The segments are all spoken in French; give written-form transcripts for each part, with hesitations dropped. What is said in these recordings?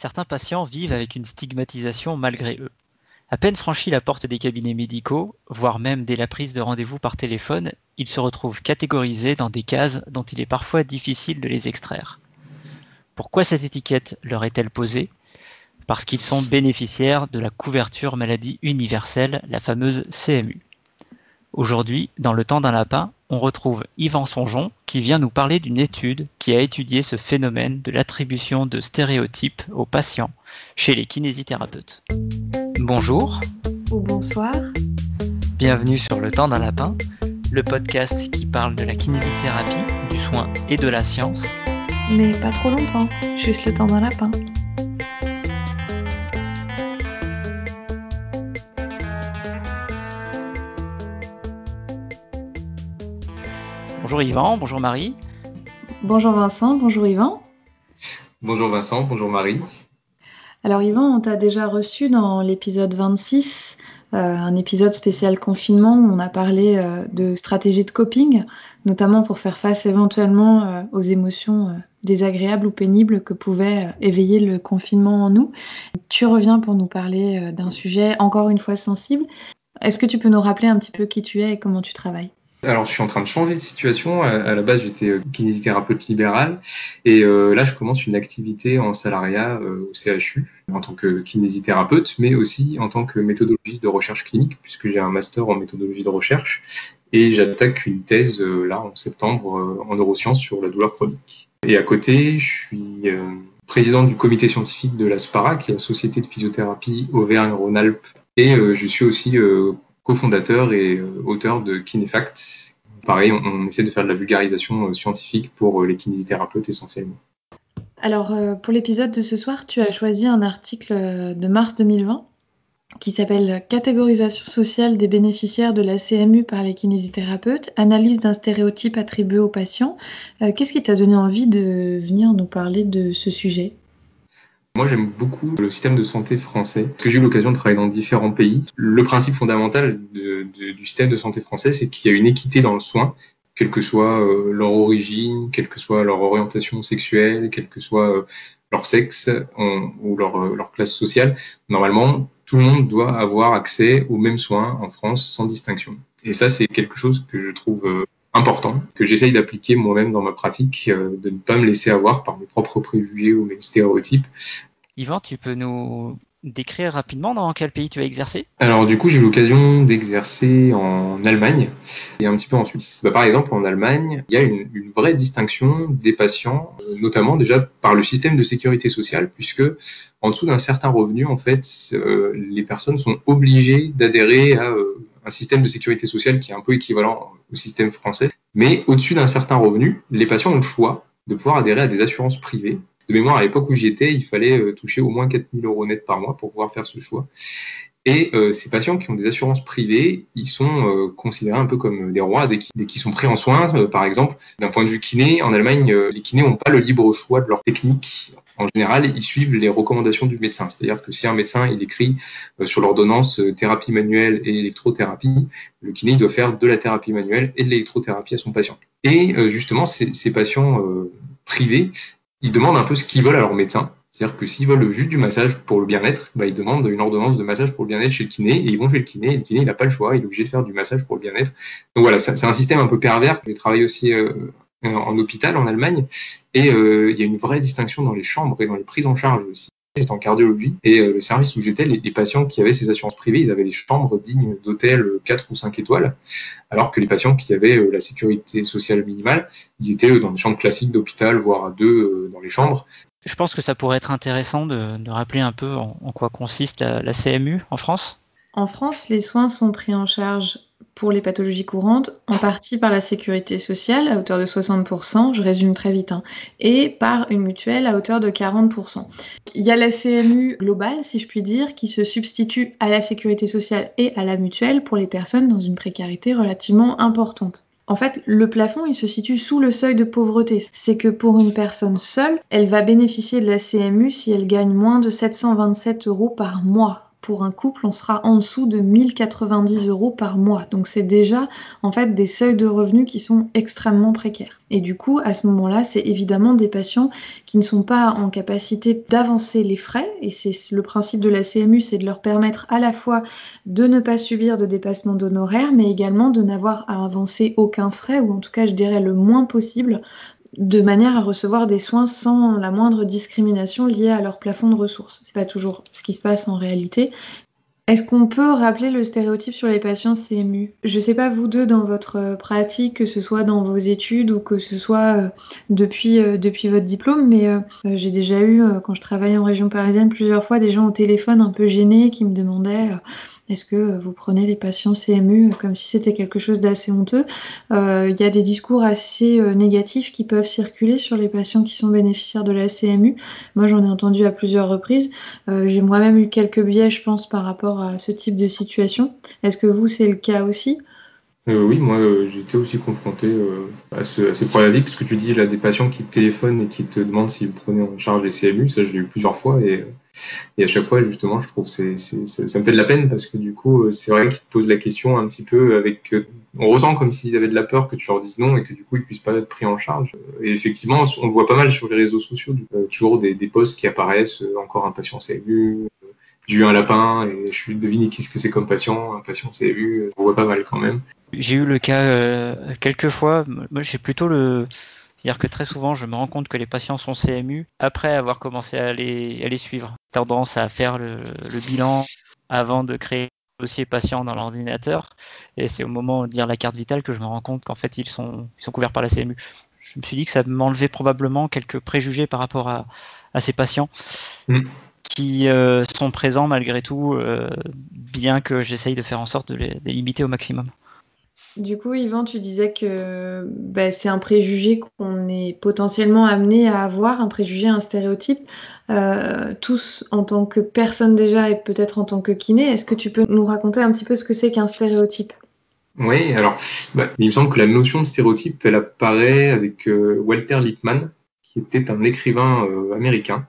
certains patients vivent avec une stigmatisation malgré eux. À peine franchi la porte des cabinets médicaux, voire même dès la prise de rendez-vous par téléphone, ils se retrouvent catégorisés dans des cases dont il est parfois difficile de les extraire. Pourquoi cette étiquette leur est-elle posée ? Parce qu'ils sont bénéficiaires de la couverture maladie universelle, la fameuse CMU. Aujourd'hui, dans Le Temps d'un lapin, on retrouve Yvan Songeon qui vient nous parler d'une étude qui a étudié ce phénomène de l'attribution de stéréotypes aux patients chez les kinésithérapeutes. Bonjour. Ou bonsoir. Bienvenue sur Le Temps d'un lapin, le podcast qui parle de la kinésithérapie, du soin et de la science. Mais pas trop longtemps, juste le temps d'un lapin. Bonjour Yvan, bonjour Marie. Bonjour Vincent, bonjour Yvan. Bonjour Vincent, bonjour Marie. Alors Yvan, on t'a déjà reçu dans l'épisode 26, un épisode spécial confinement où on a parlé de stratégies de coping, notamment pour faire face éventuellement aux émotions désagréables ou pénibles que pouvait éveiller le confinement en nous. Tu reviens pour nous parler d'un sujet encore une fois sensible. Est-ce que tu peux nous rappeler un petit peu qui tu es et comment tu travailles ? Alors, je suis en train de changer de situation. À la base, j'étais kinésithérapeute libéral et là, je commence une activité en salariat au CHU en tant que kinésithérapeute, mais aussi en tant que méthodologiste de recherche clinique, puisque j'ai un master en méthodologie de recherche et j'attaque une thèse là en septembre en neurosciences sur la douleur chronique. Et à côté, je suis président du comité scientifique de la SPARA, qui est la Société de physiothérapie Auvergne-Rhône-Alpes, et je suis aussi cofondateur et auteur de Kinéfact. Pareil, on essaie de faire de la vulgarisation scientifique pour les kinésithérapeutes essentiellement. Alors, pour l'épisode de ce soir, tu as choisi un article de mars 2020 qui s'appelle « Catégorisation sociale des bénéficiaires de la CMU par les kinésithérapeutes, analyse d'un stéréotype attribué aux patients ». Qu'est-ce qui t'a donné envie de venir nous parler de ce sujet ? Moi, j'aime beaucoup le système de santé français, parce que j'ai eu l'occasion de travailler dans différents pays. Le principe fondamental du système de santé français, c'est qu'il y a une équité dans le soin, quelle que soit leur origine, quelle que soit leur orientation sexuelle, quel que soit leur sexe ou leur classe sociale. Normalement, tout le monde doit avoir accès aux mêmes soins en France sans distinction. Et ça, c'est quelque chose que je trouve important, que j'essaye d'appliquer moi-même dans ma pratique, de ne pas me laisser avoir par mes propres préjugés ou mes stéréotypes. Yvan, tu peux nous décrire rapidement dans quel pays tu as exercé ? Alors du coup, j'ai eu l'occasion d'exercer en Allemagne et un petit peu en Suisse. Par exemple, en Allemagne, il y a une vraie distinction des patients, notamment déjà par le système de sécurité sociale, puisque en dessous d'un certain revenu, en fait, les personnes sont obligées d'adhérer à un système de sécurité sociale qui est un peu équivalent au système français. Mais au-dessus d'un certain revenu, les patients ont le choix de pouvoir adhérer à des assurances privées. De mémoire, à l'époque où j'y étais, il fallait toucher au moins 4 000 € net par mois pour pouvoir faire ce choix. Et ces patients qui ont des assurances privées, ils sont considérés un peu comme des rois dès qu'ils sont pris en soin. Par exemple, d'un point de vue kiné, en Allemagne, les kinés n'ont pas le libre choix de leur technique. En général, ils suivent les recommandations du médecin. C'est-à-dire que si un médecin il écrit sur l'ordonnance thérapie manuelle et électrothérapie, le kiné doit faire de la thérapie manuelle et de l'électrothérapie à son patient. Et justement, ces patients privés, ils demandent un peu ce qu'ils veulent à leur médecin. C'est-à-dire que s'ils veulent juste du massage pour le bien-être, ils demandent une ordonnance de massage pour le bien-être chez le kiné, et ils vont chez le kiné, et le kiné, il n'a pas le choix, il est obligé de faire du massage pour le bien-être. Donc voilà, c'est un système un peu pervers. J'ai travaillé aussi en hôpital en Allemagne, et il y a une vraie distinction dans les chambres et dans les prises en charge aussi. J'étais en cardiologie, et le service où j'étais, les patients qui avaient ces assurances privées, ils avaient des chambres dignes d'hôtels 4 ou 5 étoiles, alors que les patients qui avaient la sécurité sociale minimale, ils étaient dans des chambres classiques d'hôpital, voire à 2 dans les chambres. Je pense que ça pourrait être intéressant de rappeler un peu en quoi consiste la CMU en France. En France, les soins sont pris en charge pour les pathologies courantes, en partie par la sécurité sociale à hauteur de 60%, je résume très vite, et par une mutuelle à hauteur de 40%. Il y a la CMU globale, si je puis dire, qui se substitue à la sécurité sociale et à la mutuelle pour les personnes dans une précarité relativement importante. En fait, le plafond, il se situe sous le seuil de pauvreté. C'est que pour une personne seule, elle va bénéficier de la CMU si elle gagne moins de 727 € par mois. pour un couple, on sera en dessous de 1090 € par mois. Donc c'est déjà en fait des seuils de revenus qui sont extrêmement précaires. Et du coup, à ce moment-là, c'est évidemment des patients qui ne sont pas en capacité d'avancer les frais. Et c'est le principe de la CMU, c'est de leur permettre à la fois de ne pas subir de dépassement d'honoraires, mais également de n'avoir à avancer aucun frais, ou en tout cas, je dirais le moins possible, de manière à recevoir des soins sans la moindre discrimination liée à leur plafond de ressources. C'est pas toujours ce qui se passe en réalité. Est-ce qu'on peut rappeler le stéréotype sur les patients CMU? Je sais pas, vous deux, dans votre pratique, que ce soit dans vos études ou que ce soit depuis votre diplôme, mais j'ai déjà eu, quand je travaillais en région parisienne, plusieurs fois des gens au téléphone un peu gênés qui me demandaient est-ce que vous prenez les patients CMU comme si c'était quelque chose d'assez honteux? Il y a des discours assez négatifs qui peuvent circuler sur les patients qui sont bénéficiaires de la CMU. Moi, j'en ai entendu à plusieurs reprises. J'ai moi-même eu quelques biais, je pense, par rapport à ce type de situation. Est-ce que vous, c'est le cas aussi? Oui, moi j'ai été aussi confronté à ces problématiques, parce que tu dis là des patients qui te téléphonent et qui te demandent s'ils prenaient en charge les CMU, ça je l'ai eu plusieurs fois et à chaque fois justement je trouve ça me fait de la peine parce que du coup c'est vrai qu'ils te posent la question un petit peu avec on ressent comme s'ils avaient de la peur que tu leur dises non et que du coup ils puissent pas être pris en charge. Et effectivement on le voit pas mal sur les réseaux sociaux, toujours des posts qui apparaissent, encore un patient CMU. J'ai eu un lapin et je suis deviné qu'est-ce que c'est comme patient, un patient CMU, on voit pas mal quand même. J'ai eu le cas quelques fois. Moi, j'ai plutôt c'est-à-dire que très souvent, je me rends compte que les patients sont CMU après avoir commencé à les suivre. Tendance à faire le bilan avant de créer le dossier patient dans l'ordinateur. Et c'est au moment de lire la carte vitale que je me rends compte qu'en fait, ils sont couverts par la CMU. Je me suis dit que ça m'enlevait probablement quelques préjugés par rapport à ces patients qui sont présents malgré tout, bien que j'essaye de faire en sorte de les limiter au maximum. Du coup, Yvan, tu disais que c'est un préjugé qu'on est potentiellement amené à avoir, un préjugé, un stéréotype, tous en tant que personne déjà et peut-être en tant que kiné. Est-ce que tu peux nous raconter un petit peu ce que c'est qu'un stéréotype? Oui, alors, il me semble que la notion de stéréotype, elle apparaît avec Walter Lippmann, qui était un écrivain américain,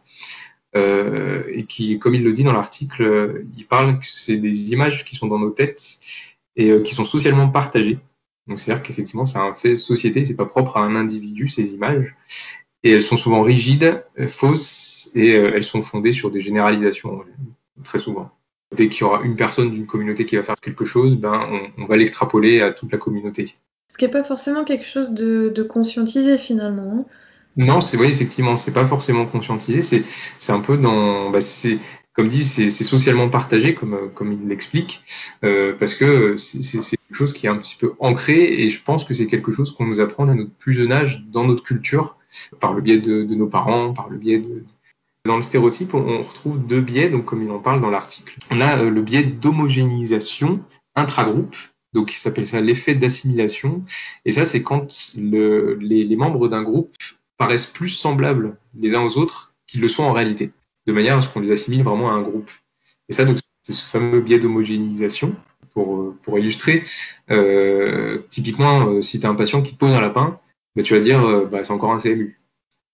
et qui, comme il le dit dans l'article, il parle que c'est des images qui sont dans nos têtes et qui sont socialement partagées. Donc, c'est-à-dire qu'effectivement, c'est un fait de société, c'est pas propre à un individu, ces images. Et elles sont souvent rigides, fausses, et elles sont fondées sur des généralisations, très souvent. Dès qu'il y aura une personne d'une communauté qui va faire quelque chose, on va l'extrapoler à toute la communauté. Ce qui n'est pas forcément quelque chose de conscientisé finalement, hein. Non, oui, effectivement, c'est pas forcément conscientisé. C'est un peu c'est comme dit, c'est socialement partagé, comme il l'explique, parce que c'est quelque chose qui est un petit peu ancré, et je pense que c'est quelque chose qu'on nous apprend à notre plus jeune âge dans notre culture, par le biais de nos parents, par le biais de. Dans le stéréotype, on retrouve deux biais, donc comme il en parle dans l'article. On a le biais d'homogénéisation intragroupe, donc il s'appelle ça l'effet d'assimilation, et ça c'est quand les membres d'un groupe paraissent plus semblables les uns aux autres qu'ils le sont en réalité, de manière à ce qu'on les assimile vraiment à un groupe. Et ça, donc, c'est ce fameux biais d'homogénéisation. Pour illustrer, typiquement, si tu as un patient qui te pose un lapin, tu vas dire c'est encore un CMU.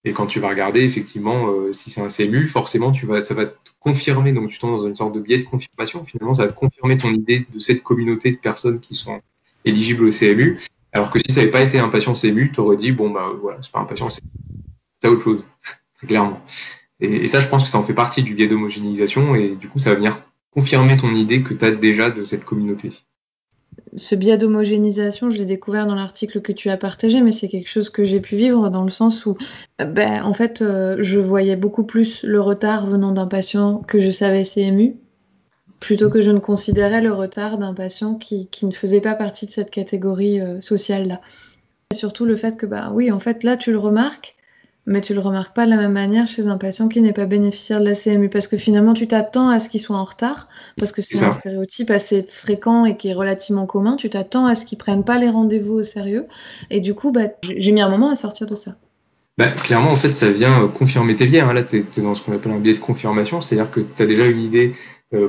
Et quand tu vas regarder, effectivement, si c'est un CMU, forcément, ça va te confirmer. Donc, tu tombes dans une sorte de biais de confirmation. Finalement, ça va te confirmer ton idée de cette communauté de personnes qui sont éligibles au CMU. Alors que si ça n'avait pas été un patient CMU, tu aurais dit, voilà, c'est pas un patient CMU, c'est autre chose, très clairement. Et ça, je pense que ça en fait partie du biais d'homogénéisation, et du coup, ça va venir confirmer ton idée que tu as déjà de cette communauté. Ce biais d'homogénéisation, je l'ai découvert dans l'article que tu as partagé, mais c'est quelque chose que j'ai pu vivre dans le sens où, en fait, je voyais beaucoup plus le retard venant d'un patient que je savais CMU, plutôt que je ne considérais le retard d'un patient qui ne faisait pas partie de cette catégorie sociale-là. Et surtout le fait que, oui, en fait, là, tu le remarques, mais tu le remarques pas de la même manière chez un patient qui n'est pas bénéficiaire de la CMU, parce que finalement, tu t'attends à ce qu'il soit en retard, parce que c'est un stéréotype assez fréquent et qui est relativement commun, tu t'attends à ce qu'ils prennent pas les rendez-vous au sérieux, et du coup, j'ai mis un moment à sortir de ça. Clairement, en fait, ça vient confirmer tes biais. Hein. Là, tu es dans ce qu'on appelle un biais de confirmation, c'est-à-dire que tu as déjà une idée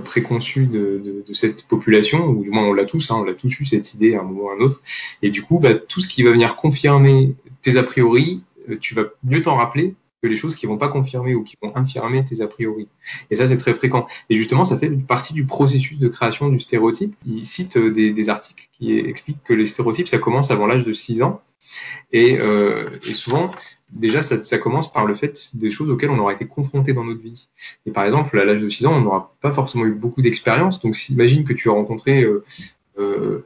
préconçue de cette population, ou du moins on l'a tous eu cette idée à un moment ou à un autre, et du coup, tout ce qui va venir confirmer tes a priori, tu vas mieux t'en rappeler que les choses qui vont pas confirmer ou qui vont infirmer tes a priori. Et ça, c'est très fréquent. Et justement, ça fait partie du processus de création du stéréotype. Il cite des articles qui expliquent que les stéréotypes, ça commence avant l'âge de 6 ans. Et souvent, déjà, ça commence par le fait des choses auxquelles on aura été confronté dans notre vie. Et par exemple, à l'âge de 6 ans, on n'aura pas forcément eu beaucoup d'expérience. Donc, imagine que tu as rencontré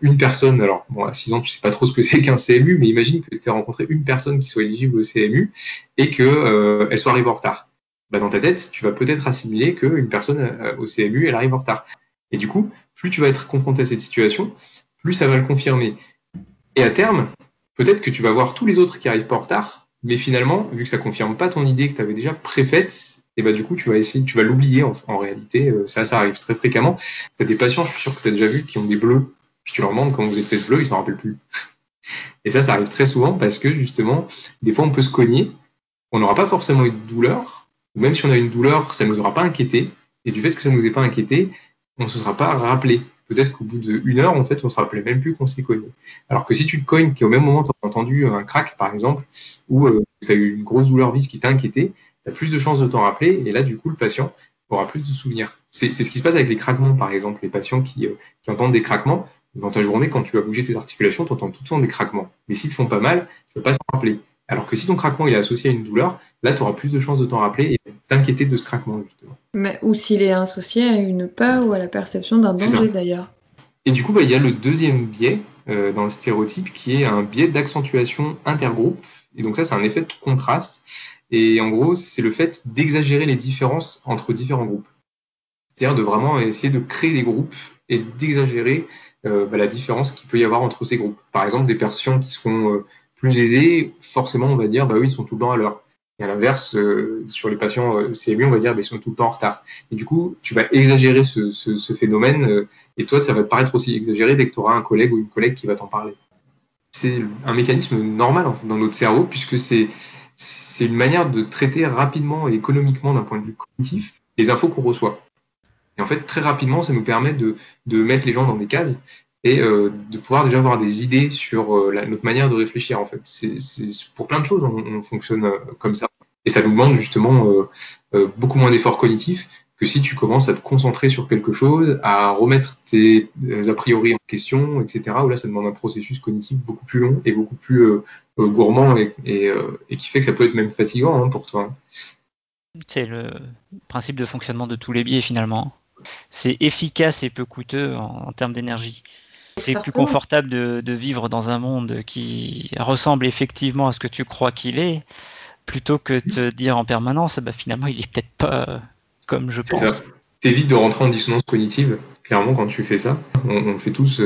une personne. Alors, bon, à 6 ans, tu sais pas trop ce que c'est qu'un CMU, mais imagine que tu as rencontré une personne qui soit éligible au CMU et qu'elle soit arrivée en retard. Bah, dans ta tête, tu vas peut-être assimiler qu'une personne au CMU, elle arrive en retard. Et du coup, plus tu vas être confronté à cette situation, plus ça va le confirmer. Et à terme, peut-être que tu vas voir tous les autres qui arrivent pas en retard, mais finalement, vu que ça confirme pas ton idée que tu avais déjà préfaite, et bah du coup, tu vas l'oublier en réalité. Ça arrive très fréquemment. Tu as des patients, je suis sûr que tu as déjà vu, qui ont des bleus. Puis tu leur demandes comment vous êtes fait ce bleu, ils s'en rappellent plus. Et ça arrive très souvent parce que justement, des fois, on peut se cogner. On n'aura pas forcément eu de douleur, ou même si on a une douleur, ça ne nous aura pas inquiété. Et du fait que ça ne nous ait pas inquiété, on ne se sera pas rappelé. Peut-être qu'au bout d'une heure, en fait, on ne se rappelait même plus qu'on s'est cogné. Alors que si tu te cognes, qu'au même moment, tu as entendu un crack, par exemple, ou tu as eu une grosse douleur vive qui t'a inquiété, tu as plus de chances de t'en rappeler. Et là, du coup, le patient aura plus de souvenirs. C'est ce qui se passe avec les craquements, par exemple. Les patients qui entendent des craquements, dans ta journée, quand tu vas bouger tes articulations, tu entends tout le temps des craquements. Mais s'ils te font pas mal, tu ne vas pas t'en rappeler. Alors que si ton craquement il est associé à une douleur, là, tu auras plus de chances de t'en rappeler et t'inquiéter de ce craquement, justement. Ou s'il est associé à une peur ou à la perception d'un danger, d'ailleurs. Et du coup, il y a le deuxième biais dans le stéréotype qui est un biais d'accentuation intergroupe. Et donc ça, c'est un effet de contraste. Et en gros, c'est le fait d'exagérer les différences entre différents groupes. C'est-à-dire de vraiment essayer de créer des groupes et d'exagérer la différence qu'il peut y avoir entre ces groupes. Par exemple, des patients qui seront plus aisés, forcément, on va dire, bah oui, ils sont tout le temps à l'heure. Et à l'inverse, sur les patients CMU, on va dire, bah, ils sont tout le temps en retard. Et du coup, tu vas exagérer ce phénomène, et toi, ça va te paraître aussi exagéré dès que tu auras un collègue ou une collègue qui va t'en parler. C'est un mécanisme normal en fait, dans notre cerveau, puisque c'est une manière de traiter rapidement et économiquement, d'un point de vue cognitif, les infos qu'on reçoit. Et en fait, très rapidement, ça nous permet de mettre les gens dans des cases et de pouvoir déjà avoir des idées sur notre manière de réfléchir. En fait, c'est pour plein de choses, on fonctionne comme ça. Et ça nous demande justement beaucoup moins d'efforts cognitifs que si tu commences à te concentrer sur quelque chose, à remettre tes a priori en question, etc. Où là, ça demande un processus cognitif beaucoup plus long et beaucoup plus gourmand et qui fait que ça peut être même fatigant pour toi. C'est le principe de fonctionnement de tous les biais finalement. C'est efficace et peu coûteux en termes d'énergie. C'est plus confortable de vivre dans un monde qui ressemble effectivement à ce que tu crois qu'il est, plutôt que de te dire en permanence, bah, finalement, il est peut-être pas comme je pense. T'évites de rentrer en dissonance cognitive, clairement, quand tu fais ça. On le fait tous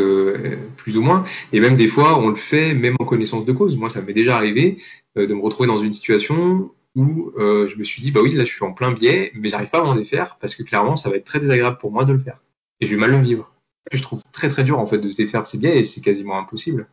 plus ou moins. Et même des fois, on le fait même en connaissance de cause. Moi, ça m'est déjà arrivé de me retrouver dans une situation où je me suis dit, bah oui, là, je suis en plein biais, mais j'arrive pas à m'en défaire parce que clairement, ça va être très désagréable pour moi de le faire. Et je vais mal le vivre. Je trouve très très dur en fait de se défaire de ces biais et c'est quasiment impossible.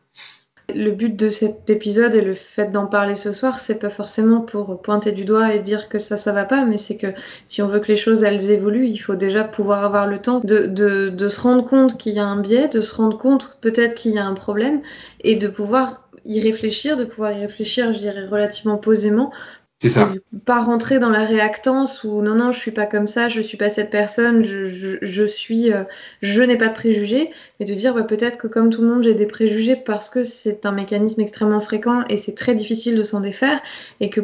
Le but de cet épisode et le fait d'en parler ce soir, c'est pas forcément pour pointer du doigt et dire que ça va pas, mais c'est que si on veut que les choses elles évoluent, il faut déjà pouvoir avoir le temps de se rendre compte qu'il y a un biais, de se rendre compte peut-être qu'il y a un problème et de pouvoir y réfléchir, je dirais relativement posément. C'est ça. Pas rentrer dans la réactance ou non, je suis pas comme ça, je suis pas cette personne, je n'ai pas de préjugés, mais de dire peut-être que comme tout le monde j'ai des préjugés parce que c'est un mécanisme extrêmement fréquent et c'est très difficile de s'en défaire et que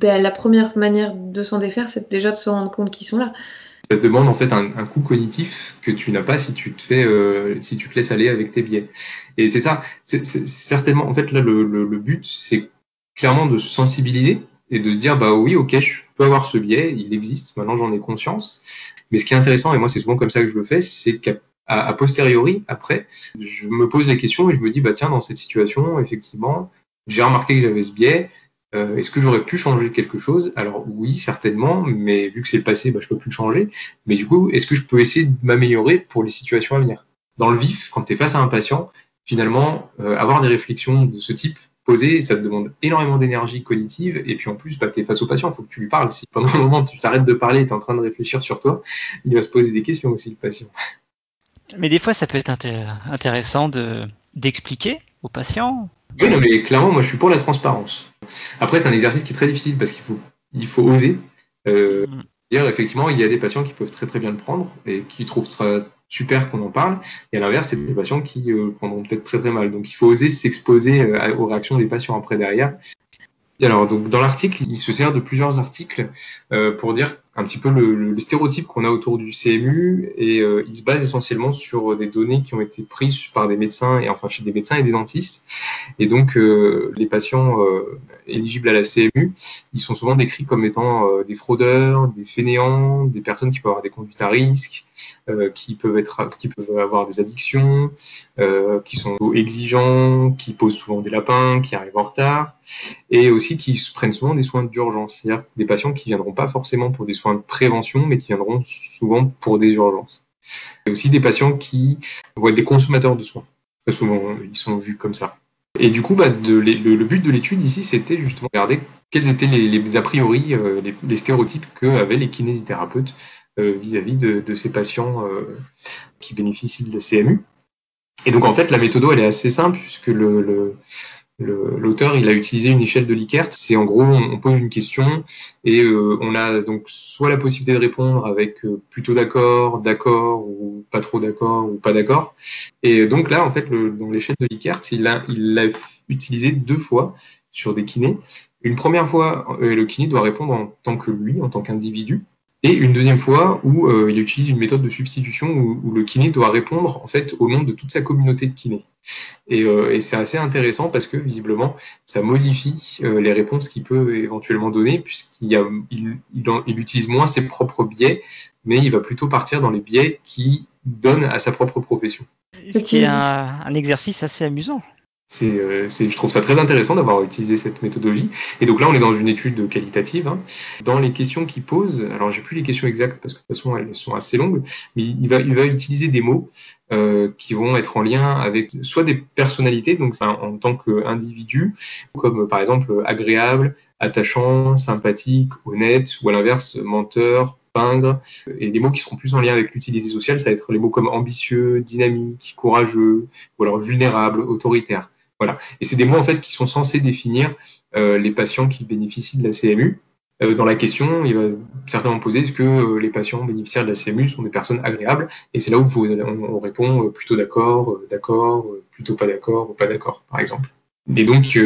la première manière de s'en défaire c'est déjà de se rendre compte qu'ils sont là. Ça te demande en fait un coût cognitif que tu n'as pas si tu te laisses aller avec tes biais. Et c'est ça, c'est certainement en fait là le but c'est clairement de se sensibiliser et de se dire bah oui ok je peux avoir ce biais, il existe, maintenant j'en ai conscience. Mais ce qui est intéressant et moi c'est souvent comme ça que je le fais, c'est qu'à posteriori après je me pose les questions et je me dis bah tiens dans cette situation effectivement j'ai remarqué que j'avais ce biais. Est-ce que j'aurais pu changer quelque chose? Alors oui, certainement, mais vu que c'est le passé, bah, je peux plus le changer. Mais du coup, est-ce que je peux essayer de m'améliorer pour les situations à venir? Dans le vif, quand tu es face à un patient, finalement, avoir des réflexions de ce type posées, ça te demande énormément d'énergie cognitive. Et puis en plus, bah, tu es face au patient, il faut que tu lui parles. Si pendant un moment, tu t'arrêtes de parler et tu es en train de réfléchir sur toi, il va se poser des questions aussi, le patient. Mais des fois, ça peut être intéressant d'expliquer aux patients. Oui, non, mais clairement, moi, je suis pour la transparence. Après, c'est un exercice qui est très difficile parce qu'il faut il faut oser Mm. dire effectivement, il y a des patients qui peuvent très très bien le prendre et qui trouvent ça super qu'on en parle, et à l'inverse, c'est des patients qui le prendront peut-être très très mal. Donc il faut oser s'exposer aux réactions des patients après derrière. Et alors, donc, dans l'article, il se sert de plusieurs articles pour dire un petit peu le stéréotype qu'on a autour du CMU, et il se base essentiellement sur des données qui ont été prises par des médecins, et enfin chez des médecins et des dentistes. Et donc, les patients éligibles à la CMU, ils sont souvent décrits comme étant des fraudeurs, des fainéants, des personnes qui peuvent avoir des conduites à risque, qui peuvent avoir des addictions, qui sont exigeants, qui posent souvent des lapins, qui arrivent en retard, et aussi qui prennent souvent des soins d'urgence, c'est-à-dire des patients qui ne viendront pas forcément pour des soins de prévention, mais qui viendront souvent pour des urgences. Et aussi des patients qui vont être des consommateurs de soins. Très souvent, ils sont vus comme ça. Et du coup, le but de l'étude ici, c'était justement de regarder quels étaient les a priori, les stéréotypes qu'avaient les kinésithérapeutes vis-à-vis de ces patients qui bénéficient de la CMU. Et donc, en fait, la méthode, elle est assez simple, puisque l'auteur, il a utilisé une échelle de Likert. C'est en gros, on pose une question et on a donc soit la possibilité de répondre avec plutôt d'accord, ou pas trop d'accord, ou pas d'accord. Et donc là, en fait, dans l'échelle de Likert, il l'a utilisé 2 fois sur des kinés. Une première fois, le kiné doit répondre en tant que lui, en tant qu'individu. Et une deuxième fois où il utilise une méthode de substitution où le kiné doit répondre en fait au nom de toute sa communauté de kinés. Et c'est assez intéressant parce que visiblement, ça modifie les réponses qu'il peut éventuellement donner, il utilise moins ses propres biais, mais il va plutôt partir dans les biais qui donnent à sa propre profession. Ce qui est un exercice assez amusant. Je trouve ça très intéressant d'avoir utilisé cette méthodologie. Et donc là, on est dans une étude qualitative. Hein. Dans les questions qu'il pose, alors j'ai plus les questions exactes parce que de toute façon, elles sont assez longues, mais il va utiliser des mots qui vont être en lien avec soit des personnalités, donc en tant qu'individu, comme par exemple agréable, attachant, sympathique, honnête, ou à l'inverse, menteur, pingre, et des mots qui seront plus en lien avec l'utilité sociale, ça va être les mots comme ambitieux, dynamique, courageux, ou alors vulnérable, autoritaire. Voilà. Et c'est des mots en fait qui sont censés définir les patients qui bénéficient de la CMU. Dans la question, il va certainement poser est-ce que les patients bénéficiaires de la CMU sont des personnes agréables? Et c'est là où on répond plutôt d'accord, plutôt pas d'accord ou pas d'accord, par exemple. Et donc,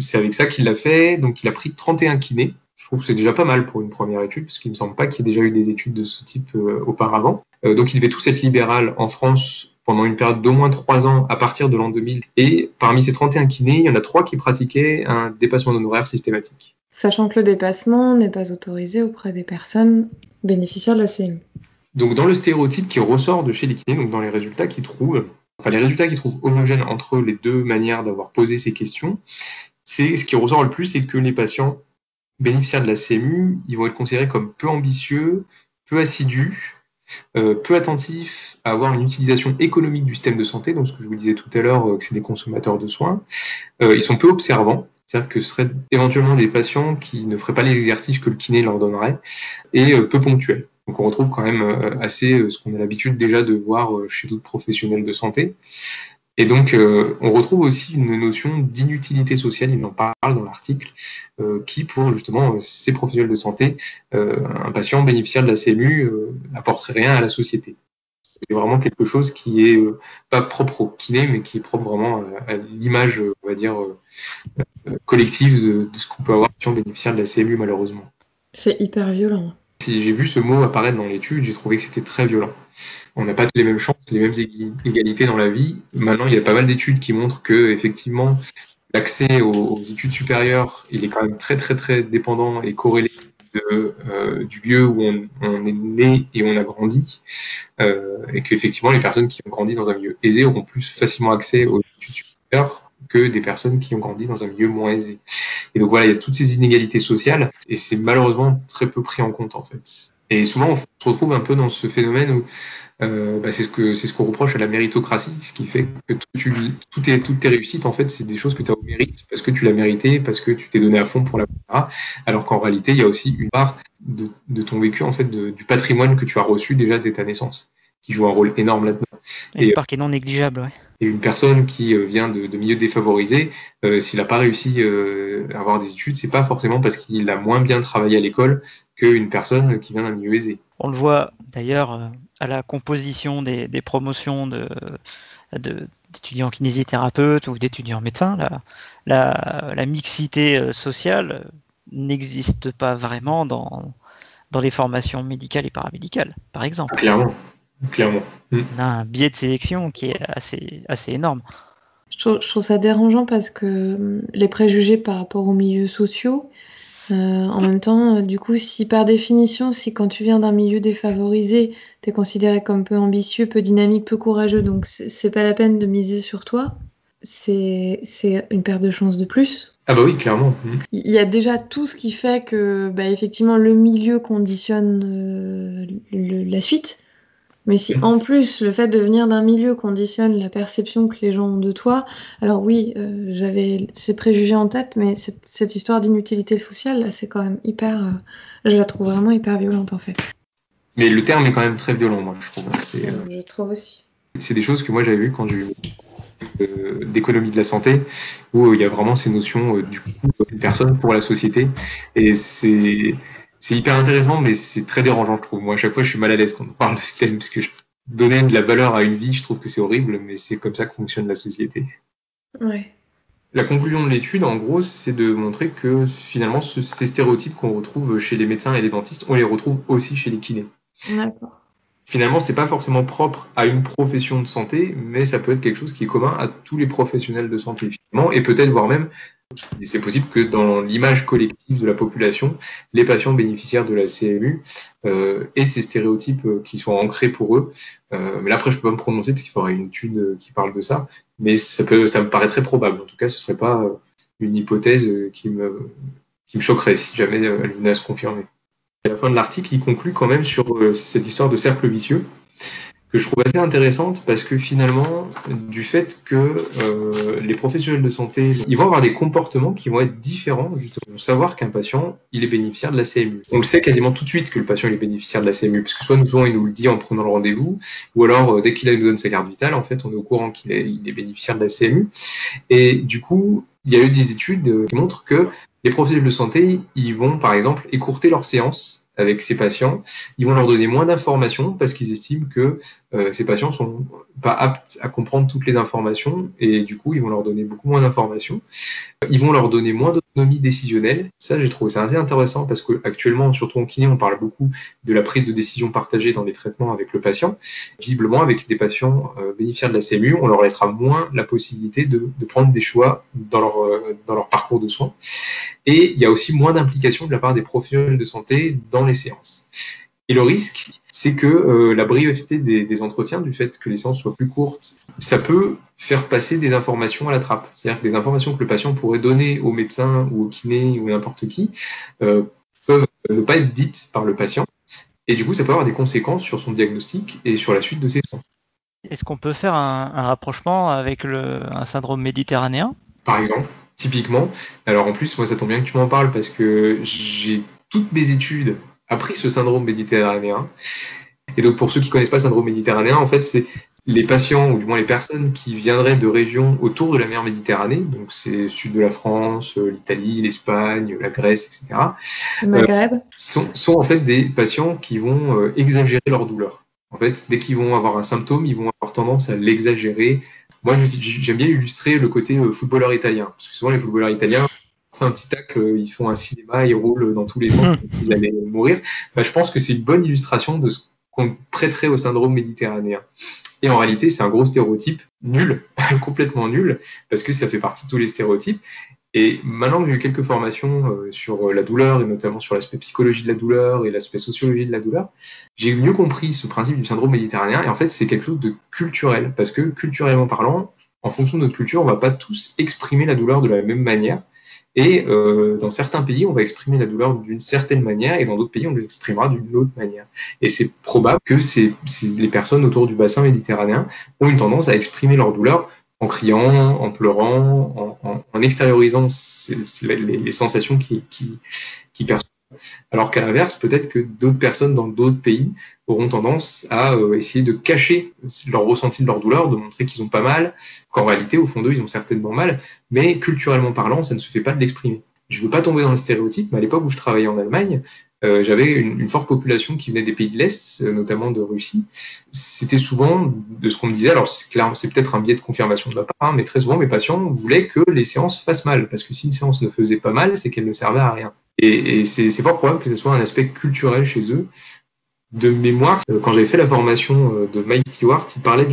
c'est avec ça qu'il l'a fait. Donc, il a pris 31 kinés. Je trouve que c'est déjà pas mal pour une première étude, parce qu'il ne me semble pas qu'il y ait déjà eu des études de ce type auparavant. Donc, il devait tous être libéral en France pendant une période d'au moins 3 ans à partir de l'an 2000. Et parmi ces 31 kinés, il y en a 3 qui pratiquaient un dépassement d'honoraires systématique. Sachant que le dépassement n'est pas autorisé auprès des personnes bénéficiaires de la CMU. Donc, dans le stéréotype qui ressort de chez les kinés, donc dans les résultats qu'ils trouvent, homogènes entre les deux manières d'avoir posé ces questions, c'est ce qui ressort le plus, c'est que les patients bénéficiaires de la CMU, ils vont être considérés comme peu ambitieux, peu assidus, peu attentifs à avoir une utilisation économique du système de santé, donc ce que je vous disais tout à l'heure, que c'est des consommateurs de soins. Ils sont peu observants, c'est-à-dire que ce seraient éventuellement des patients qui ne feraient pas les exercices que le kiné leur donnerait, et peu ponctuels. Donc on retrouve quand même assez ce qu'on a l'habitude déjà de voir chez d'autres professionnels de santé. Et donc, on retrouve aussi une notion d'inutilité sociale, il en parle dans l'article, qui, pour justement ces professionnels de santé, un patient bénéficiaire de la CMU n'apporterait rien à la société. C'est vraiment quelque chose qui est pas propre au kiné, mais qui est propre vraiment à l'image, on va dire, collective de ce qu'on peut avoir en patient bénéficiaire de la CMU, malheureusement. C'est hyper violent. Si j'ai vu ce mot apparaître dans l'étude, j'ai trouvé que c'était très violent. On n'a pas toutes les mêmes chances, les mêmes égalités dans la vie. Maintenant, il y a pas mal d'études qui montrent que, effectivement, l'accès aux études supérieures, il est quand même très, très, très dépendant et corrélé du lieu où on est né et où on a grandi. Et qu'effectivement, les personnes qui ont grandi dans un milieu aisé auront plus facilement accès aux études supérieures que des personnes qui ont grandi dans un milieu moins aisé. Et donc voilà, il y a toutes ces inégalités sociales et c'est malheureusement très peu pris en compte en fait. Et souvent, on se retrouve un peu dans ce phénomène où c'est ce qu'on reproche à la méritocratie, ce qui fait que toutes tes réussites, en fait, c'est des choses que tu as au mérite, parce que tu l'as mérité, parce que tu t'es donné à fond pour la caméra, alors qu'en réalité, il y a aussi une part de ton vécu, en fait, du patrimoine que tu as reçu déjà dès ta naissance, qui joue un rôle énorme là-dedans. Et une part qui est non négligeable, ouais. Et une personne qui vient de milieux défavorisés, s'il n'a pas réussi à avoir des études, c'est pas forcément parce qu'il a moins bien travaillé à l'école qu'une personne qui vient d'un milieu aisé. On le voit d'ailleurs à la composition des promotions d'étudiants kinésithérapeutes ou d'étudiants médecins. La mixité sociale n'existe pas vraiment dans les formations médicales et paramédicales, par exemple. Clairement. On a un biais de sélection qui est assez énorme. Je trouve ça dérangeant parce que les préjugés par rapport aux milieux sociaux, en même temps, du coup, si par définition, si quand tu viens d'un milieu défavorisé, t'es considéré comme peu ambitieux, peu dynamique, peu courageux, donc c'est pas la peine de miser sur toi, c'est une perte de chance de plus. Ah bah oui, clairement. Il y a déjà tout ce qui fait que, effectivement, le milieu conditionne la suite. Mais si en plus le fait de venir d'un milieu conditionne la perception que les gens ont de toi, alors oui, j'avais ces préjugés en tête, mais cette histoire d'inutilité sociale, là, c'est quand même hyper. Je la trouve vraiment hyper violente en fait. Mais le terme est quand même très violent, moi, je trouve. Je trouve aussi. C'est des choses que moi j'avais vues quand j'ai eu d'économie de la santé, où il y a vraiment ces notions du coup d'une personne pour la société. Et c'est hyper intéressant, mais c'est très dérangeant, je trouve. Moi, à chaque fois, je suis mal à l'aise quand on parle de ce thème, parce que donner de la valeur à une vie, je trouve que c'est horrible, mais c'est comme ça que fonctionne la société. Ouais. La conclusion de l'étude, en gros, c'est de montrer que finalement, ces stéréotypes qu'on retrouve chez les médecins et les dentistes, on les retrouve aussi chez les kinés. D'accord. Finalement, c'est pas forcément propre à une profession de santé, mais ça peut être quelque chose qui est commun à tous les professionnels de santé, finalement, et peut-être voire même, c'est possible que dans l'image collective de la population, les patients bénéficiaires de la CMU aient ces stéréotypes qui sont ancrés pour eux. Mais là, après, je peux pas me prononcer parce qu'il faudrait une étude qui parle de ça, mais ça me paraît très probable. En tout cas, ce serait pas une hypothèse qui me choquerait si jamais elle venait à se confirmer. À la fin de l'article, il conclut quand même sur cette histoire de cercle vicieux, que je trouve assez intéressante parce que finalement, du fait que les professionnels de santé, ils vont avoir des comportements qui vont être différents, justement, pour savoir qu'un patient, il est bénéficiaire de la CMU. On le sait quasiment tout de suite que le patient il est bénéficiaire de la CMU, parce que souvent il nous le dit en prenant le rendez-vous, ou alors dès qu'il nous donne sa carte vitale, en fait, on est au courant qu'il est bénéficiaire de la CMU. Et du coup, il y a eu des études qui montrent que les professionnels de santé, ils vont par exemple écourter leurs séances avec ces patients, ils vont leur donner moins d'informations parce qu'ils estiment que ces patients sont pas aptes à comprendre toutes les informations et du coup ils vont leur donner beaucoup moins d'informations. Ils vont leur donner moins d'autonomie décisionnelle. Ça, j'ai trouvé ça assez intéressant parce qu'actuellement, surtout en kiné, on parle beaucoup de la prise de décision partagée dans les traitements avec le patient. Visiblement, avec des patients bénéficiaires de la CMU, on leur laissera moins la possibilité de prendre des choix dans leur parcours de soins. Et il y a aussi moins d'implication de la part des professionnels de santé dans les séances. Et le risque, c'est que la brièveté des entretiens, du fait que les séances soient plus courtes, ça peut faire passer des informations à la trappe. C'est-à-dire que des informations que le patient pourrait donner au médecin ou au kiné ou n'importe qui peuvent ne pas être dites par le patient. Et du coup, ça peut avoir des conséquences sur son diagnostic et sur la suite de ses soins. Est-ce qu'on peut faire un rapprochement avec un syndrome méditerranéen ? Par exemple, typiquement. Alors en plus, moi, ça tombe bien que tu m'en parles parce que j'ai toutes mes études appris ce syndrome méditerranéen. Et donc, pour ceux qui ne connaissent pas le syndrome méditerranéen, en fait, c'est les patients, ou du moins les personnes qui viendraient de régions autour de la mer Méditerranée, donc c'est sud de la France, l'Italie, l'Espagne, la Grèce, etc., Le Maghreb. sont en fait des patients qui vont exagérer leur douleur. En fait, dès qu'ils vont avoir un symptôme, ils vont avoir tendance à l'exagérer. Moi, j'aime bien illustrer le côté footballeur italien, parce que souvent les footballeurs italiens font un petit tacle, ils font un cinéma, ils roulent dans tous les sens, ils allaient mourir. Je pense que c'est une bonne illustration de ce qu'on prêterait au syndrome méditerranéen. Et en réalité, c'est un gros stéréotype nul, complètement nul, parce que ça fait partie de tous les stéréotypes. Et maintenant que j'ai eu quelques formations sur la douleur, et notamment sur l'aspect psychologie de la douleur et l'aspect sociologie de la douleur, j'ai mieux compris ce principe du syndrome méditerranéen. Et en fait, c'est quelque chose de culturel, parce que culturellement parlant, en fonction de notre culture, on ne va pas tous exprimer la douleur de la même manière. Et dans certains pays, on va exprimer la douleur d'une certaine manière, et dans d'autres pays, on l'exprimera d'une autre manière. Et c'est probable que les personnes autour du bassin méditerranéen ont une tendance à exprimer leur douleur en criant, en pleurant, en extériorisant les sensations qui perçoivent. Alors qu'à l'inverse, peut-être que d'autres personnes dans d'autres pays auront tendance à essayer de cacher leur ressenti de leur douleur, de montrer qu'ils ont pas mal, qu'en réalité, au fond d'eux, ils ont certainement mal, mais culturellement parlant, ça ne se fait pas de l'exprimer. Je ne veux pas tomber dans le stéréotype, mais à l'époque où je travaillais en Allemagne, j'avais une forte population qui venait des pays de l'Est, notamment de Russie. C'était souvent de ce qu'on me disait, alors c'est peut-être un biais de confirmation de ma part, mais très souvent mes patients voulaient que les séances fassent mal, parce que si une séance ne faisait pas mal, c'est qu'elle ne servait à rien. Et c'est fort probable que ce soit un aspect culturel chez eux. De mémoire, quand j'avais fait la formation de Mike Stewart, il parlait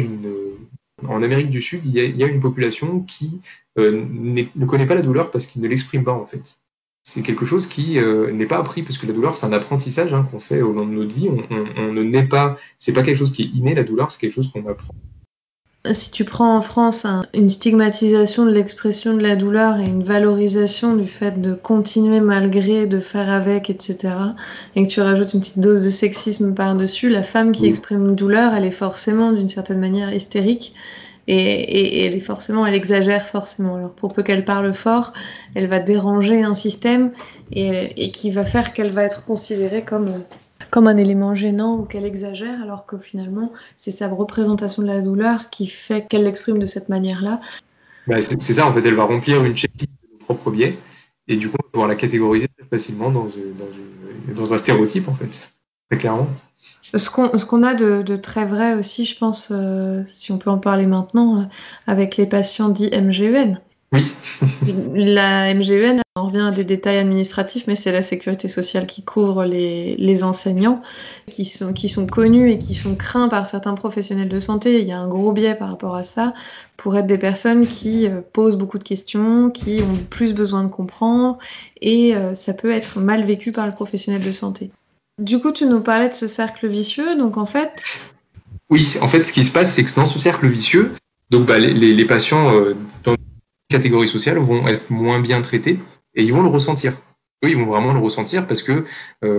en Amérique du Sud, il y a une population qui ne connaît pas la douleur parce qu'il ne l'exprime pas en fait. C'est quelque chose qui n'est pas appris parce que la douleur c'est un apprentissage qu'on fait au long de notre vie. On ne naît pas, c'est pas quelque chose qui est inné, la douleur c'est quelque chose qu'on apprend. Si tu prends en France une stigmatisation de l'expression de la douleur et une valorisation du fait de continuer malgré, de faire avec, etc., et que tu rajoutes une petite dose de sexisme par-dessus, la femme qui exprime une douleur, elle est forcément d'une certaine manière hystérique et elle exagère forcément. Alors pour peu qu'elle parle fort, elle va déranger un système et qui va faire qu'elle va être considérée comme un élément gênant ou qu'elle exagère, alors que finalement, c'est sa représentation de la douleur qui fait qu'elle l'exprime de cette manière-là. C'est ça, en fait, elle va remplir une checklist de nos propres biais, et du coup, on va pouvoir la catégoriser très facilement dans un stéréotype, en fait, très clairement. Ce qu'on a de très vrai aussi, je pense, si on peut en parler maintenant, avec les patients dits MGEN. Oui. La MGEN, on revient à des détails administratifs, mais c'est la sécurité sociale qui couvre les enseignants qui sont connus et qui sont craints par certains professionnels de santé. Il y a un gros biais par rapport à ça pour être des personnes qui posent beaucoup de questions, qui ont plus besoin de comprendre et ça peut être mal vécu par le professionnel de santé. Du coup, tu nous parlais de ce cercle vicieux, donc en fait... Oui, en fait, ce qui se passe, c'est que dans ce cercle vicieux, donc les patients dans catégories sociales vont être moins bien traités et ils vont le ressentir. Eux, ils vont vraiment le ressentir parce que,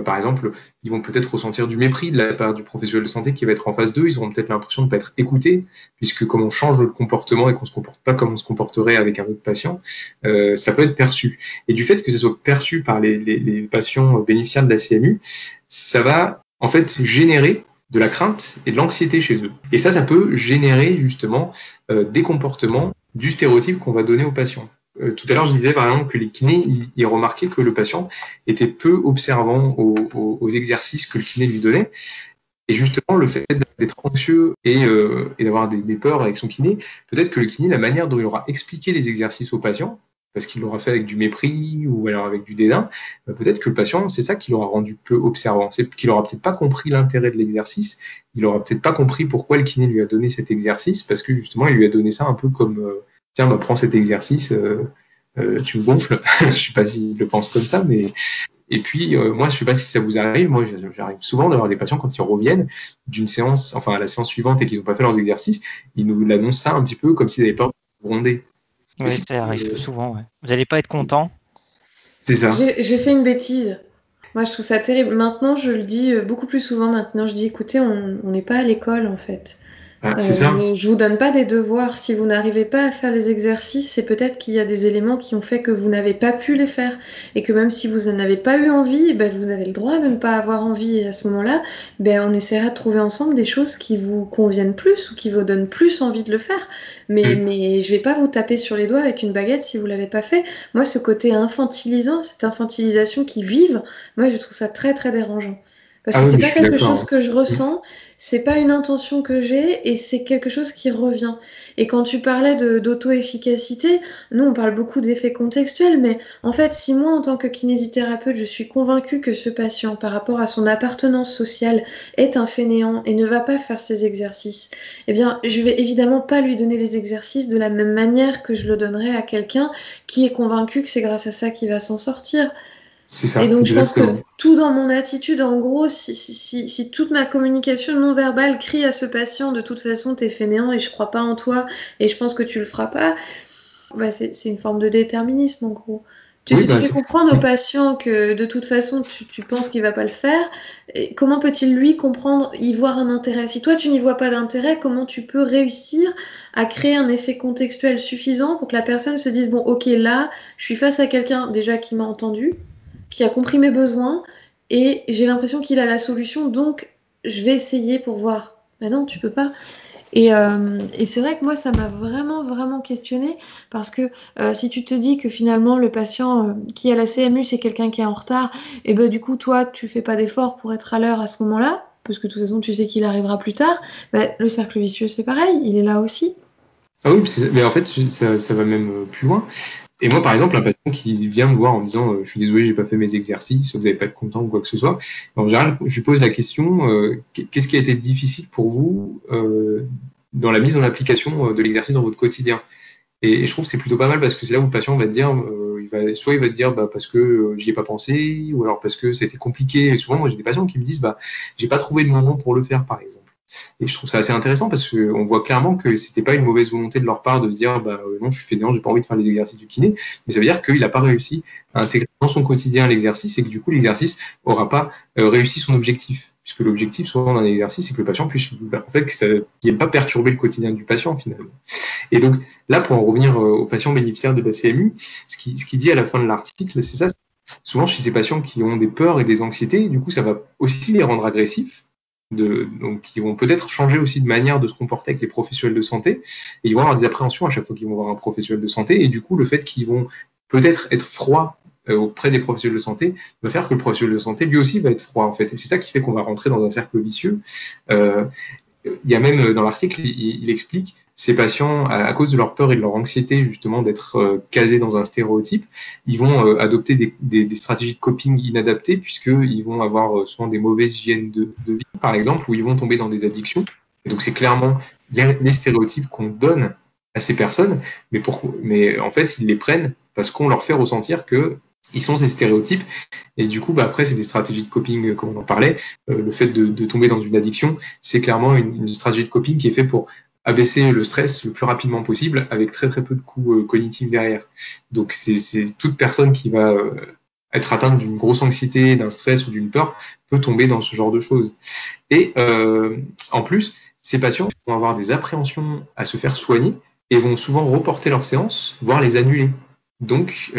par exemple, ils vont peut-être ressentir du mépris de la part du professionnel de santé qui va être en face d'eux. Ils auront peut-être l'impression de ne pas être écoutés, puisque comme on change notre comportement et qu'on ne se comporte pas comme on se comporterait avec un autre patient, ça peut être perçu. Et du fait que ce soit perçu par les patients bénéficiaires de la CMU, ça va en fait générer de la crainte et de l'anxiété chez eux. Et ça peut générer justement des comportements du stéréotype qu'on va donner aux patients. Tout à l'heure, je disais par exemple que les kinés, ils remarquaient que le patient était peu observant aux exercices que le kiné lui donnait. Et justement, le fait d'être anxieux et d'avoir des peurs avec son kiné, peut-être que le kiné, la manière dont il aura expliqué les exercices au patient, parce qu'il l'aura fait avec du mépris ou alors avec du dédain, peut-être que le patient, c'est ça qui l'aura rendu peu observant. C'est qu'il aura peut-être pas compris l'intérêt de l'exercice, il aura peut-être pas compris pourquoi le kiné lui a donné cet exercice, parce que justement, il lui a donné ça un peu comme tiens, prends cet exercice, tu me gonfles. Je sais pas s'il le pense comme ça, mais... Et puis, moi, je sais pas si ça vous arrive, moi, j'arrive souvent d'avoir des patients quand ils reviennent d'une séance, enfin, à la séance suivante et qu'ils n'ont pas fait leurs exercices, ils nous l'annoncent ça un petit peu comme s'ils avaient peur de gronder. Oui, ça arrive souvent, ouais. Vous n'allez pas être content. C'est ça. J'ai fait une bêtise. Moi, je trouve ça terrible. Maintenant, je le dis beaucoup plus souvent. Maintenant, je dis, écoutez, on n'est pas à l'école, en fait. C'est ça. Je vous donne pas des devoirs. Si vous n'arrivez pas à faire les exercices, c'est peut-être qu'il y a des éléments qui ont fait que vous n'avez pas pu les faire. Et que même si vous n'avez pas eu envie, ben, vous avez le droit de ne pas avoir envie. Et à ce moment-là, ben, on essaiera de trouver ensemble des choses qui vous conviennent plus ou qui vous donnent plus envie de le faire. Mais je vais pas vous taper sur les doigts avec une baguette si vous l'avez pas fait. Moi, ce côté infantilisant, cette infantilisation qui vive, moi, je trouve ça très, très dérangeant. Parce que c'est pas quelque chose que je ressens, c'est pas une intention que j'ai et c'est quelque chose qui revient. Et quand tu parlais d'auto-efficacité, nous on parle beaucoup d'effets contextuels, mais en fait, si moi en tant que kinésithérapeute, je suis convaincue que ce patient, par rapport à son appartenance sociale, est un fainéant et ne va pas faire ses exercices, eh bien, je vais évidemment pas lui donner les exercices de la même manière que je le donnerais à quelqu'un qui est convaincu que c'est grâce à ça qu'il va s'en sortir. C'est ça, et donc je pense exactement. que tout dans mon attitude, en gros, si toute ma communication non verbale crie à ce patient de toute façon t'es fainéant et je crois pas en toi et je pense que tu le feras pas, bah c'est une forme de déterminisme en gros. Tu fais comprendre au patient que de toute façon tu penses qu'il va pas le faire, et comment peut-il lui comprendre, y voir un intérêt? Si toi tu n'y vois pas d'intérêt, comment tu peux réussir à créer un effet contextuel suffisant pour que la personne se dise bon ok là je suis face à quelqu'un déjà qui m'a entendu, qui a compris mes besoins et j'ai l'impression qu'il a la solution, donc je vais essayer pour voir. Ben non, tu peux pas. Et c'est vrai que moi, ça m'a vraiment, vraiment questionnée parce que si tu te dis que finalement, le patient qui a la CMU, c'est quelqu'un qui est en retard, et ben du coup, toi, tu fais pas d'effort pour être à l'heure à ce moment-là, parce que de toute façon, tu sais qu'il arrivera plus tard, ben, le cercle vicieux, c'est pareil, il est là aussi. Ah oui, mais en fait, ça va même plus loin. Et moi, par exemple, un patient qui vient me voir en me disant je suis désolé, j'ai pas fait mes exercices, vous n'avez pas être content ou quoi que ce soit. En général, je lui pose la question qu'est-ce qui a été difficile pour vous dans la mise en application de l'exercice dans votre quotidien? Et je trouve que c'est plutôt pas mal parce que c'est là où le patient va te dire soit il va te dire parce que j'y ai pas pensé, ou alors parce que c'était compliqué. Et souvent, moi, j'ai des patients qui me disent j'ai pas trouvé le moment pour le faire, par exemple. Et je trouve ça assez intéressant parce qu'on voit clairement que c'était pas une mauvaise volonté de leur part de se dire non, je suis fainéant, j'ai pas envie de faire les exercices du kiné, mais ça veut dire qu'il n'a pas réussi à intégrer dans son quotidien l'exercice et que du coup l'exercice aura pas réussi son objectif. Puisque l'objectif souvent d'un exercice, c'est que le patient puisse, en fait, qu'il n'ait pas perturber le quotidien du patient finalement. Et donc là, pour en revenir aux patients bénéficiaires de la CMU, ce qui dit à la fin de l'article, c'est ça. Souvent, chez ces patients qui ont des peurs et des anxiétés, du coup, ça va aussi les rendre agressifs. Donc, ils vont peut-être changer aussi de manière de se comporter avec les professionnels de santé. Et ils vont avoir des appréhensions à chaque fois qu'ils vont voir un professionnel de santé. Et du coup, le fait qu'ils vont peut-être être froids auprès des professionnels de santé va faire que le professionnel de santé, lui aussi, va être froid, en fait. Et c'est ça qui fait qu'on va rentrer dans un cercle vicieux. Il y a même dans l'article, il explique ces patients, à cause de leur peur et de leur anxiété justement d'être casés dans un stéréotype, ils vont adopter des stratégies de coping inadaptées puisqu'ils vont avoir souvent des mauvaises hygiènes de vie, par exemple, où ils vont tomber dans des addictions. Et donc c'est clairement les stéréotypes qu'on donne à ces personnes, mais en fait ils les prennent parce qu'on leur fait ressentir que ils sont ces stéréotypes. Et du coup, après, c'est des stratégies de coping, comme on en parlait. Le fait de tomber dans une addiction, c'est clairement une stratégie de coping qui est faite pour abaisser le stress le plus rapidement possible avec très très peu de coûts cognitifs derrière. Donc c'est toute personne qui va être atteinte d'une grosse anxiété, d'un stress ou d'une peur peut tomber dans ce genre de choses. Et en plus, ces patients vont avoir des appréhensions à se faire soigner et vont souvent reporter leurs séances, voire les annuler. Donc,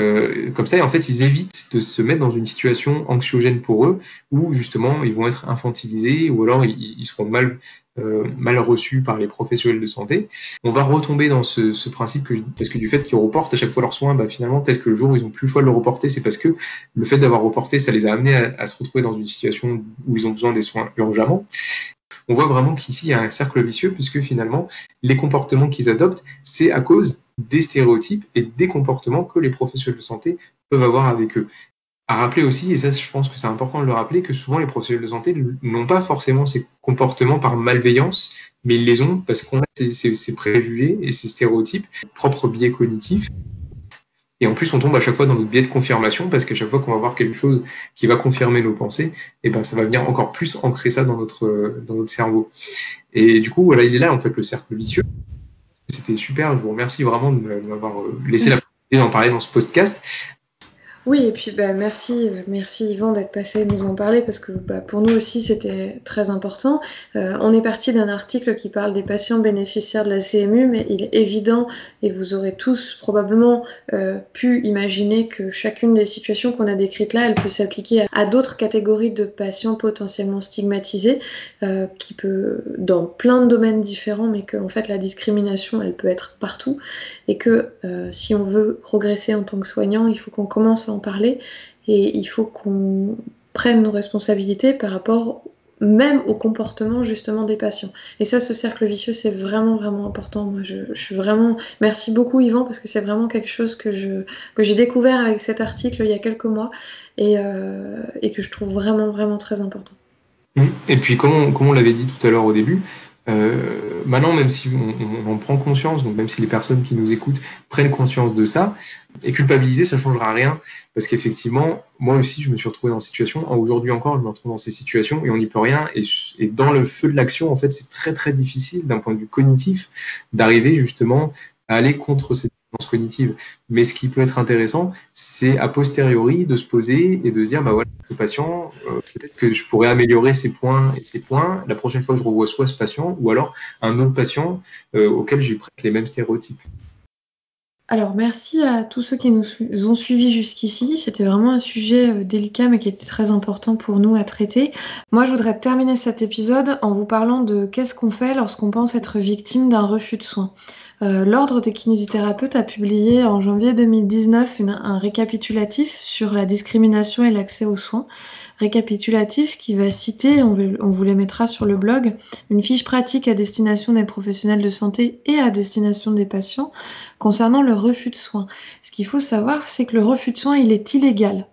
comme ça, en fait, ils évitent de se mettre dans une situation anxiogène pour eux, où justement, ils vont être infantilisés, ou alors ils seront mal reçus par les professionnels de santé. On va retomber dans ce principe parce que du fait qu'ils reportent à chaque fois leurs soins, finalement, peut-être que le jour où ils n'ont plus le choix de le reporter, c'est parce que le fait d'avoir reporté, ça les a amenés à se retrouver dans une situation où ils ont besoin des soins urgemment. On voit vraiment qu'ici, il y a un cercle vicieux, puisque finalement, les comportements qu'ils adoptent, c'est à cause des stéréotypes et des comportements que les professionnels de santé peuvent avoir avec eux. À rappeler aussi, et ça je pense que c'est important de le rappeler, que souvent les professionnels de santé n'ont pas forcément ces comportements par malveillance, mais ils les ont parce qu'on a ces préjugés et ces stéréotypes, propres biais cognitifs. Et en plus, on tombe à chaque fois dans notre biais de confirmation, parce qu'à chaque fois qu'on va voir quelque chose qui va confirmer nos pensées, et ça va venir encore plus ancrer ça dans notre cerveau. Et du coup, voilà, il est là en fait le cercle vicieux. C'était super, je vous remercie vraiment de m'avoir laissé la possibilité d'en parler dans ce podcast. Oui, et puis merci Yvan d'être passé nous en parler parce que pour nous aussi c'était très important. On est parti d'un article qui parle des patients bénéficiaires de la CMU, mais il est évident, et vous aurez tous probablement pu imaginer que chacune des situations qu'on a décrites là, elle peut s'appliquer à d'autres catégories de patients potentiellement stigmatisés, qui peut dans plein de domaines différents, mais que en fait la discrimination elle peut être partout, et que si on veut progresser en tant que soignant, il faut qu'on commence à en parler et il faut qu'on prenne nos responsabilités par rapport même au comportement justement des patients. Et ça, ce cercle vicieux, c'est vraiment vraiment important. Moi, je suis vraiment... Merci beaucoup Yvan, parce que c'est vraiment quelque chose que j'ai découvert avec cet article il y a quelques mois et que je trouve vraiment vraiment très important. Et puis, comme on l'avait dit tout à l'heure au début, maintenant, même si on en prend conscience, donc même si les personnes qui nous écoutent prennent conscience de ça, et culpabiliser, ça ne changera rien, parce qu'effectivement, moi aussi, je me suis retrouvé dans cette situation. Aujourd'hui encore, je me retrouve dans ces situations, et on n'y peut rien. Et dans le feu de l'action, en fait, c'est très très difficile, d'un point de vue cognitif, d'arriver justement à aller contre ces tendances cognitives. Mais ce qui peut être intéressant, c'est a posteriori de se poser et de se dire, voilà, le patient, peut-être que je pourrais améliorer ces points et ces points la prochaine fois que je revois soit ce patient ou alors un autre patient auquel je prête les mêmes stéréotypes. Alors, merci à tous ceux qui nous ont suivis jusqu'ici. C'était vraiment un sujet délicat, mais qui était très important pour nous à traiter. Moi, je voudrais terminer cet épisode en vous parlant de qu'est-ce qu'on fait lorsqu'on pense être victime d'un refus de soins. L'Ordre des kinésithérapeutes a publié en janvier 2019 un récapitulatif sur la discrimination et l'accès aux soins. Récapitulatif qui va citer, on vous les mettra sur le blog, une fiche pratique à destination des professionnels de santé et à destination des patients concernant le refus de soins. Ce qu'il faut savoir, c'est que le refus de soins, il est illégal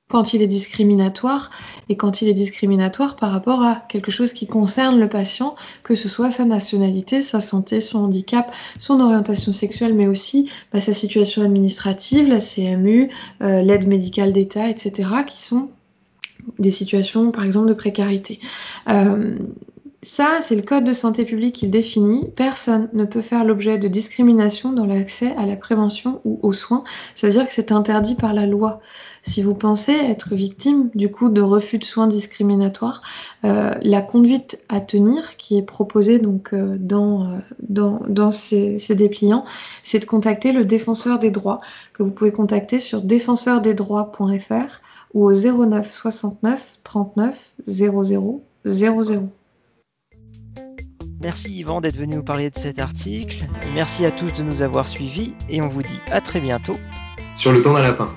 quand il est discriminatoire, et quand il est discriminatoire par rapport à quelque chose qui concerne le patient, que ce soit sa nationalité, sa santé, son handicap, son orientation sexuelle, mais aussi sa situation administrative, la CMU, l'aide médicale d'État, etc., qui sont des situations, par exemple, de précarité. Ça, c'est le Code de santé publique qui le définit. Personne ne peut faire l'objet de discrimination dans l'accès à la prévention ou aux soins. Ça veut dire que c'est interdit par la loi. Si vous pensez être victime du coup de refus de soins discriminatoires, la conduite à tenir qui est proposée donc dans ce dépliant, c'est de contacter le défenseur des droits que vous pouvez contacter sur défenseurdesdroits.fr ou au 09 69 39 00 00. Merci Yvan d'être venu nous parler de cet article. Merci à tous de nous avoir suivis et on vous dit à très bientôt Sur le temps d'un lapin.